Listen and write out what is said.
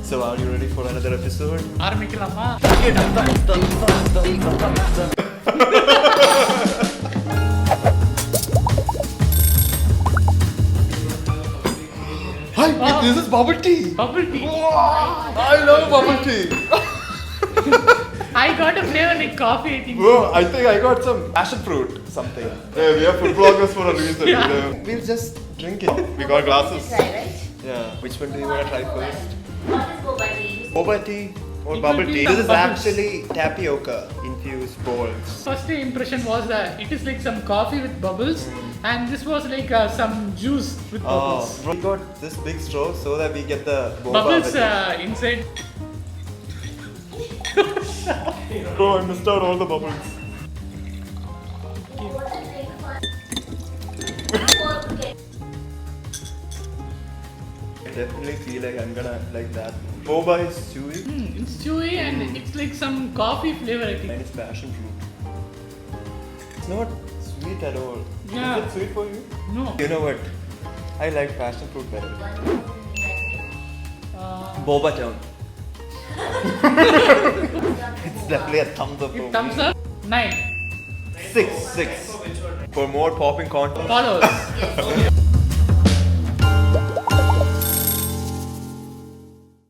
So are you ready for another episode? ஆரம்பிக்கலாமா? Hi, this is bubble tea. Bubble tea. Wow, I love bubble tea. I got a flavor like coffee, I think. Bro, I think I got some passion fruit, something. Yeah, we are food bloggers for a reason. Yeah. You know. We'll just drink it. We got glasses. Try, right? Yeah. Which one do you want to try first? What is boba tea? Boba tea or It bubble will be tea? some This is bubbles. actually tapioca infused balls. First impression was that it is like some coffee with bubbles, and this was like some juice with bubbles. Oh, we got this big straw so that we get the boba Bubbles with it. inside. Bro, I missed out all the bubbles. I definitely feel like I'm gonna like that. Boba is chewy. It's chewy and it's like some coffee flavor, I Mine think. is passion fruit. It's not sweet at all. Yeah. Is it sweet for you? No. You know what? I like passion fruit better. Uh, Boba town. It's definitely a thumbs up for me. thumbs up. 9. 6. For more popping content. Follows.